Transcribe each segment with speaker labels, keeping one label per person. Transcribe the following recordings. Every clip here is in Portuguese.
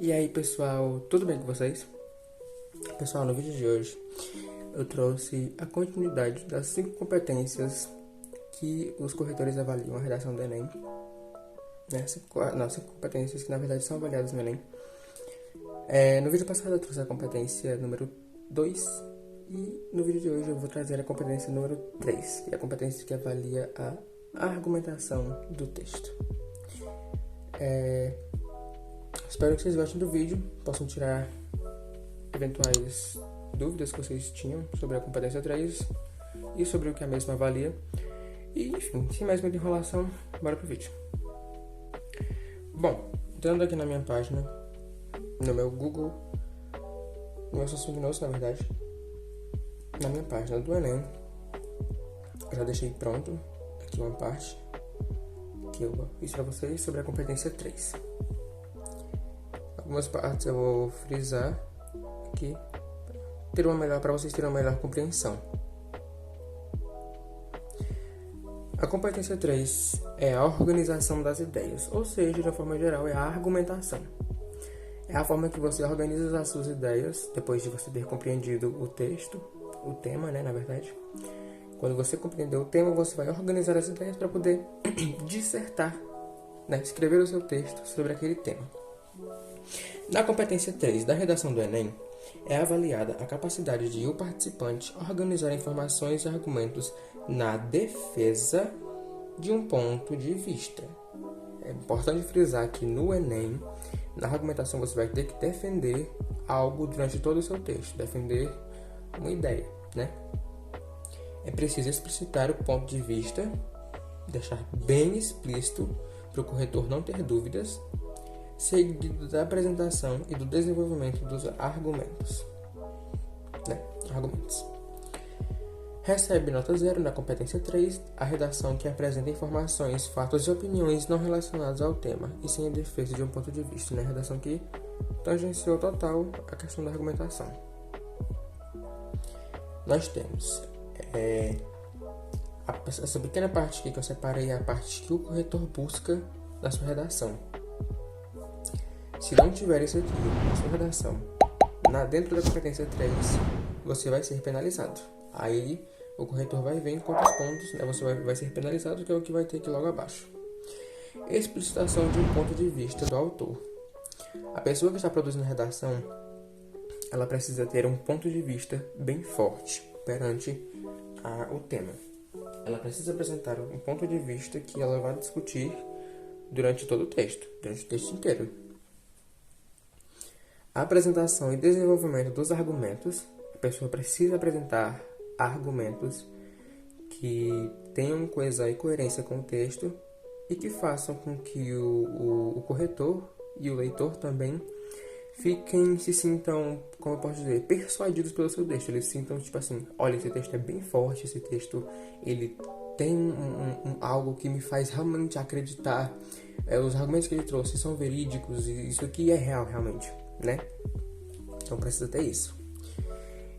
Speaker 1: E aí pessoal, tudo bem com vocês? Pessoal, no vídeo de hoje eu trouxe a continuidade das 5 competências que os corretores avaliam a redação do Enem, né? 5 competências que na verdade são avaliadas no Enem. No vídeo passado eu trouxe a competência número 2 e no vídeo de hoje eu vou trazer a competência número 3, que é a competência que avalia a argumentação do texto. Espero que vocês gostem do vídeo, possam tirar eventuais dúvidas que vocês tinham sobre a competência 3 e sobre o que a mesma avalia. E, enfim, sem mais muita enrolação, bora pro vídeo. Bom, entrando aqui na minha página, no meu Google, no meu Samsung Notes, na verdade, na minha página do Enem, eu já deixei pronto aqui uma parte que eu fiz para vocês sobre a competência 3. Algumas partes eu vou frisar aqui para vocês terem uma melhor compreensão. A competência 3 é a organização das ideias, ou seja, de uma forma geral, é a argumentação. É a forma que você organiza as suas ideias depois de você ter compreendido o texto, o tema, né, na verdade. Quando você compreendeu o tema, você vai organizar as ideias para poder dissertar, né, escrever o seu texto sobre aquele tema. Na competência 3 da redação do Enem, é avaliada a capacidade de o participante organizar informações e argumentos na defesa de um ponto de vista. É importante frisar que no Enem, na argumentação, você vai ter que defender algo durante todo o seu texto, defender uma ideia, né? É preciso explicitar o ponto de vista, deixar bem explícito para o corretor não ter dúvidas, seguido da apresentação e do desenvolvimento dos argumentos. Recebe nota 0 na competência 3 a redação que apresenta informações, fatos e opiniões não relacionados ao tema e sem a defesa de um ponto de vista, né? Redação que tangenciou total a questão da argumentação. Nós temos essa pequena parte aqui que eu separei, é a parte que o corretor busca na sua redação. Se não tiver isso aqui na sua redação, dentro da competência 3, você vai ser penalizado. Aí o corretor vai ver em quantos pontos, né, você vai ser penalizado, que é o que vai ter aqui logo abaixo. Explicitação de um ponto de vista do autor. A pessoa que está produzindo a redação, ela precisa ter um ponto de vista bem forte perante o tema. Ela precisa apresentar um ponto de vista que ela vai discutir durante todo o texto, durante o texto inteiro. A apresentação e desenvolvimento dos argumentos. A pessoa precisa apresentar argumentos que tenham coesão e coerência com o texto e que façam com que o corretor e o leitor também se sintam, como eu posso dizer, persuadidos pelo seu texto. Eles se sintam tipo assim, olha, esse texto é bem forte, esse texto ele tem algo que me faz realmente acreditar. Os argumentos que ele trouxe são verídicos e isso aqui é real realmente, né? Então precisa ter isso.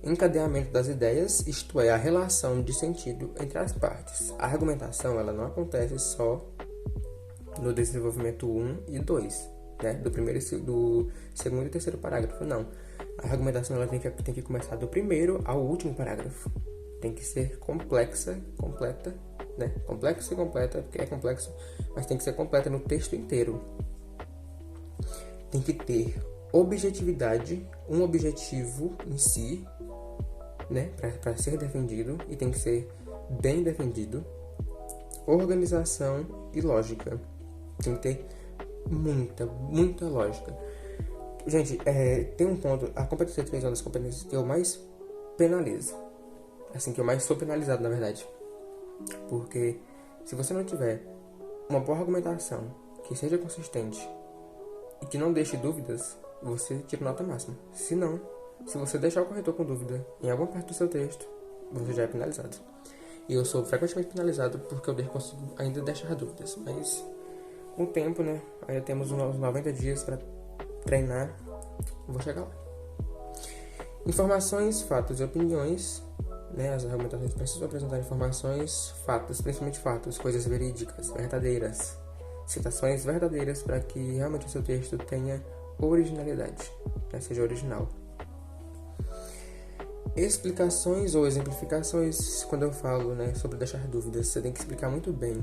Speaker 1: Encadeamento das ideias, isto é, a relação de sentido entre as partes. A argumentação ela não acontece só no desenvolvimento 1 e 2, né? Do segundo e terceiro parágrafo, não. A argumentação ela tem que começar do primeiro ao último parágrafo. Tem que ser completa, né? Complexa e completa, porque é complexo, mas tem que ser completa no texto inteiro. Tem que ter objetividade, um objetivo em si, né, para ser defendido, e tem que ser bem defendido. Organização e lógica. Tem que ter muita lógica. Gente, tem um ponto, a competência 3 é uma das competências que eu mais penalizo. Assim, que eu mais sou penalizado, na verdade. Porque se você não tiver uma boa argumentação, que seja consistente e que não deixe dúvidas, você tira nota máxima. Se não, se você deixar o corretor com dúvida em alguma parte do seu texto, você já é penalizado. E eu sou frequentemente penalizado porque eu consigo ainda deixar dúvidas. Mas com o tempo, né, ainda temos uns 90 dias para treinar, vou chegar lá. Informações, fatos e opiniões, né, as argumentações precisam apresentar informações, fatos, principalmente fatos, coisas verídicas, verdadeiras, citações verdadeiras para que realmente o seu texto tenha originalidade, né? Seja original. Explicações ou exemplificações, quando eu falo, né, sobre deixar dúvidas, você tem que explicar muito bem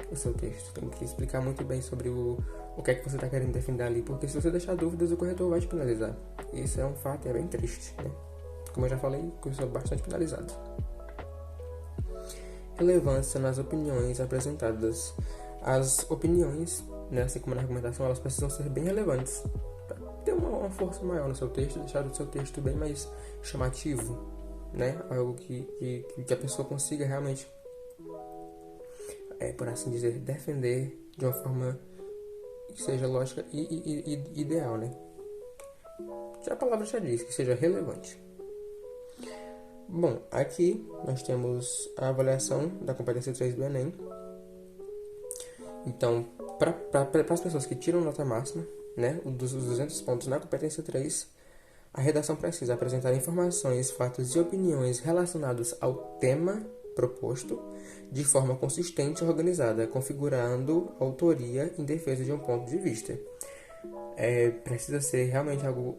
Speaker 1: o seu texto, tem que explicar muito bem sobre o que é que você está querendo defender ali, porque se você deixar dúvidas, o corretor vai te penalizar. Isso é um fato e é bem triste, né? Como eu já falei, eu sou bastante penalizado. Relevância nas opiniões apresentadas. As opiniões, né, assim como na argumentação, elas precisam ser bem relevantes, para ter uma força maior no seu texto, deixar o seu texto bem mais chamativo, né? Algo que a pessoa consiga realmente, por assim dizer, defender de uma forma que seja lógica e ideal, né? A palavra já diz, que seja relevante. Bom, aqui nós temos a avaliação da competência 3 do Enem. Então, para as pessoas que tiram nota máxima, né, dos 200 pontos na competência 3, a redação precisa apresentar informações, fatos e opiniões relacionados ao tema proposto de forma consistente e organizada, configurando autoria em defesa de um ponto de vista. Precisa ser realmente algo,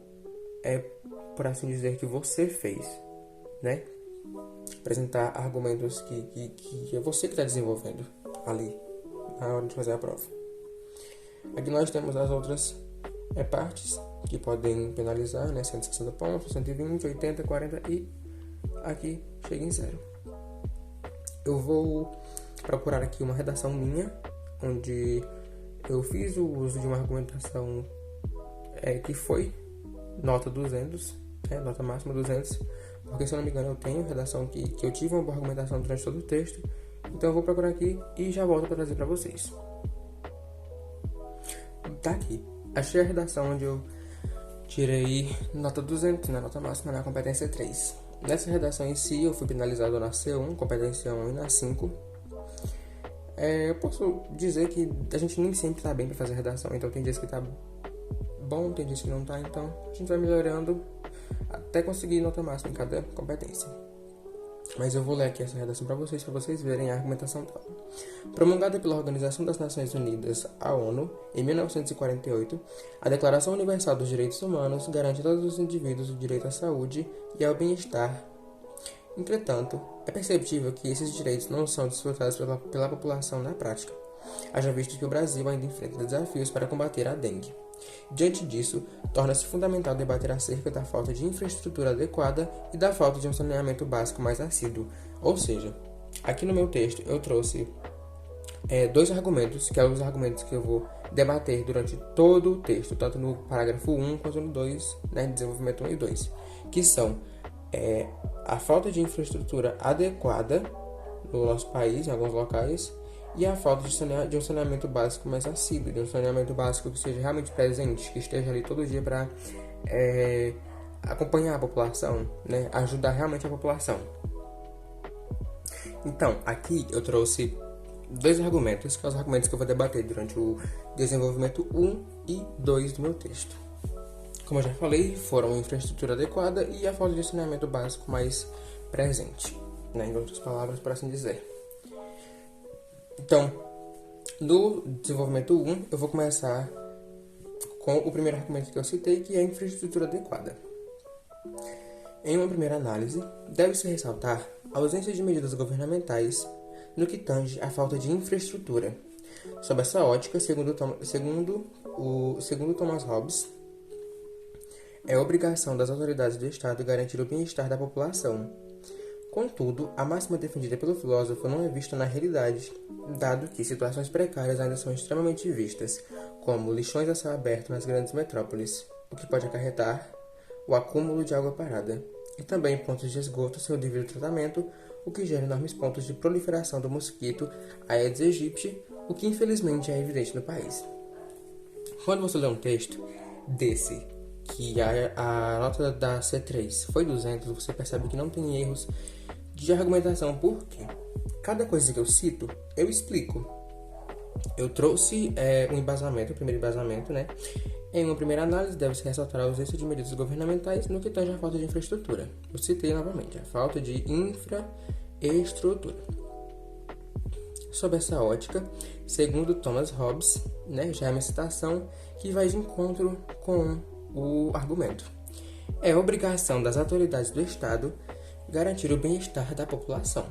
Speaker 1: por assim dizer, que você fez, né? Apresentar argumentos que é você que está desenvolvendo ali na hora de fazer a prova. Aqui nós temos as outras partes que podem penalizar, né? 160 pontos, 120, 80, 40 e aqui chega em 0. Eu vou procurar aqui uma redação minha, onde eu fiz o uso de uma argumentação que foi nota 200, nota máxima 200, porque se eu não me engano eu tenho redação que eu tive uma boa argumentação durante todo o texto. Então eu vou procurar aqui e já volto para trazer para vocês. Tá aqui. Achei a redação onde eu tirei nota 200, na nota máxima na competência 3. Nessa redação em si eu fui penalizado na C1, competência 1 e na 5. Eu posso dizer que a gente nem sempre está bem para fazer redação, então tem dias que tá bom, tem dias que não tá, então a gente vai melhorando até conseguir nota máxima em cada competência. Mas eu vou ler aqui essa redação para vocês verem a argumentação dela. Promulgada pela Organização das Nações Unidas, a ONU, em 1948, a Declaração Universal dos Direitos Humanos garante a todos os indivíduos o direito à saúde e ao bem-estar. Entretanto, é perceptível que esses direitos não são desfrutados pela população na prática, haja visto que o Brasil ainda enfrenta desafios para combater a dengue. Diante disso, torna-se fundamental debater acerca da falta de infraestrutura adequada e da falta de um saneamento básico mais assíduo. Ou seja, aqui no meu texto eu trouxe 2 argumentos, que são os argumentos que eu vou debater durante todo o texto, tanto no parágrafo 1 quanto no 2, né, desenvolvimento 1 e 2, que são a falta de infraestrutura adequada no nosso país, em alguns locais, e a falta de um saneamento básico mais assíduo, de um saneamento básico que seja realmente presente, que esteja ali todo dia para acompanhar a população, né? Ajudar realmente a população. Então, aqui eu trouxe 2 argumentos, que são os argumentos que eu vou debater durante o desenvolvimento 1 e 2 do meu texto. Como eu já falei, foram a infraestrutura adequada e a falta de saneamento básico mais presente, né? Em outras palavras, por assim dizer. Então, no desenvolvimento 1, eu vou começar com o primeiro argumento que eu citei, que é a infraestrutura adequada. Em uma primeira análise, deve-se ressaltar a ausência de medidas governamentais no que tange à falta de infraestrutura. Sob essa ótica, segundo Thomas Hobbes, é obrigação das autoridades do Estado garantir o bem-estar da população. Contudo, a máxima defendida pelo filósofo não é vista na realidade, dado que situações precárias ainda são extremamente vistas, como lixões a céu aberto nas grandes metrópoles, o que pode acarretar o acúmulo de água parada, e também pontos de esgoto sem o devido tratamento, o que gera enormes pontos de proliferação do mosquito Aedes aegypti, o que infelizmente é evidente no país. Quando você lê um texto desse, que a nota da C3 foi 200, você percebe que não tem erros de argumentação, porque cada coisa que eu cito, eu explico. Eu trouxe um embasamento, o primeiro embasamento, né? Em uma primeira análise, deve-se ressaltar a ausência de medidas governamentais no que tange à falta de infraestrutura. Eu citei novamente, a falta de infraestrutura. Sob essa ótica, segundo Thomas Hobbes, né, já é uma citação que vai de encontro com o argumento. É obrigação das autoridades do Estado garantir o bem-estar da população.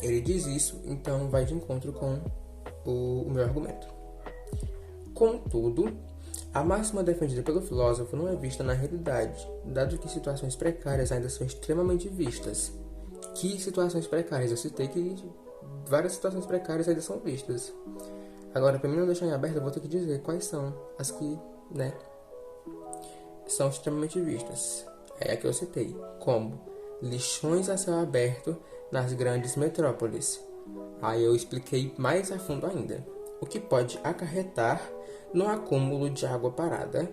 Speaker 1: Ele diz isso, então vai de encontro com o meu argumento. Contudo, a máxima defendida pelo filósofo não é vista na realidade, dado que situações precárias ainda são extremamente vistas. Que situações precárias? Eu citei que várias situações precárias ainda são vistas. Agora, para mim não deixar em aberto, eu vou ter que dizer quais são as que, são extremamente vistas. É a que eu citei, como lixões a céu aberto nas grandes metrópoles. Aí eu expliquei mais a fundo ainda, o que pode acarretar no acúmulo de água parada.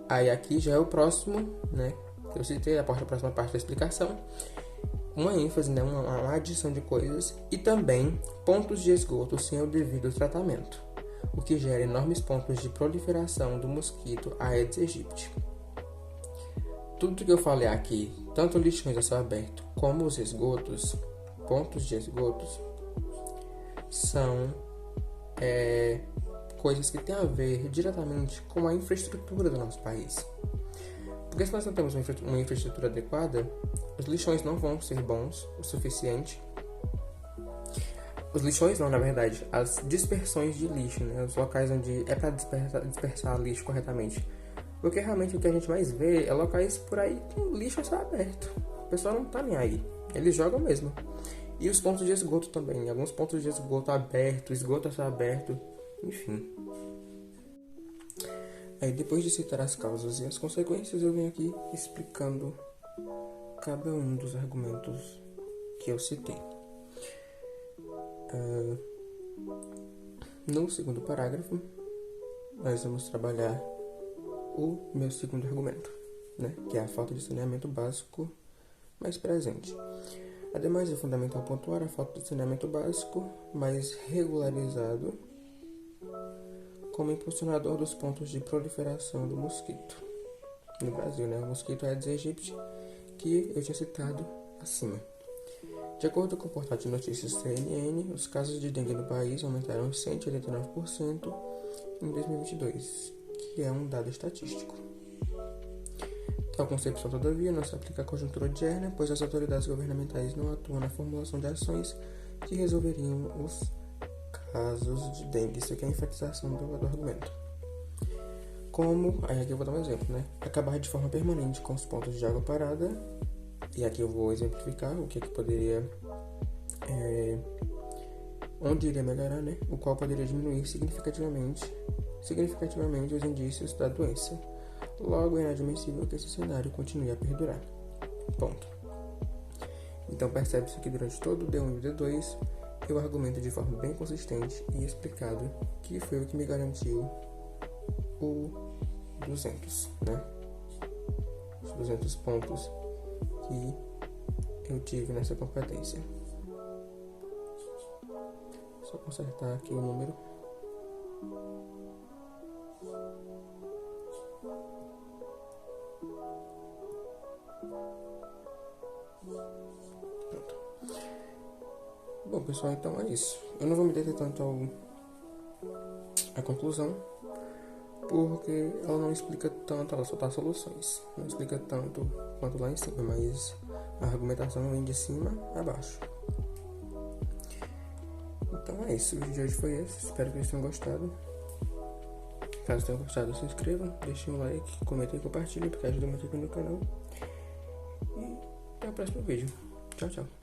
Speaker 1: Aí aqui já é o próximo, que eu citei, a próxima parte da explicação. Uma ênfase, uma adição de coisas, e também pontos de esgoto sem o devido tratamento, o que gera enormes pontos de proliferação do mosquito Aedes aegypti. Tudo que eu falei aqui, tanto lixões a céu aberto como os esgotos, pontos de esgotos, são coisas que têm a ver diretamente com a infraestrutura do nosso país. Porque se nós não temos uma infraestrutura adequada, os lixões não vão ser bons o suficiente. Os lixões não, na verdade, as dispersões de lixo, os locais onde é para dispersar lixo corretamente. Porque realmente o que a gente mais vê é locais por aí com lixo a céu aberto. O pessoal não tá nem aí, eles jogam mesmo. E os pontos de esgoto também, alguns pontos de esgoto aberto, esgoto a céu aberto, enfim. Aí depois de citar as causas e as consequências, eu venho aqui explicando cada um dos argumentos que eu citei. No segundo parágrafo, nós vamos trabalhar o meu segundo argumento, que é a falta de saneamento básico mais presente. Ademais, é fundamental pontuar a falta de saneamento básico mais regularizado como impulsionador dos pontos de proliferação do mosquito no Brasil, o mosquito Aedes aegypti, que eu tinha citado acima. De acordo com o portal de notícias CNN, os casos de dengue no país aumentaram 189% em 2022, que é um dado estatístico. Tal concepção, todavia, não se aplica à conjuntura odierna, pois as autoridades governamentais não atuam na formulação de ações que resolveriam os casos de dengue. Isso aqui é a enfatização do argumento. Como, aí aqui eu vou dar um exemplo, acabar de forma permanente com os pontos de água parada, e aqui eu vou exemplificar o que poderia, onde iria melhorar, o qual poderia diminuir significativamente os indícios da doença. Logo, é inadmissível que esse cenário continue a perdurar. Ponto. Então, percebe-se que durante todo o D1 e o D2, eu argumento de forma bem consistente e explicado que foi o que me garantiu o 200, Os 200 pontos que eu tive nessa competência. Só consertar aqui o número. Pronto. Bom, pessoal, então é isso. Eu não vou me deter tanto à conclusão, porque ela não explica tanto, ela só dá soluções. Não explica tanto quanto lá em cima, mas a argumentação vem de cima a baixo. Então é isso, o vídeo de hoje foi esse. Espero que vocês tenham gostado. Caso tenham gostado, se inscrevam, deixem um like, comentem e compartilhem, porque ajuda muito aqui no canal. E até o próximo vídeo. Tchau, tchau.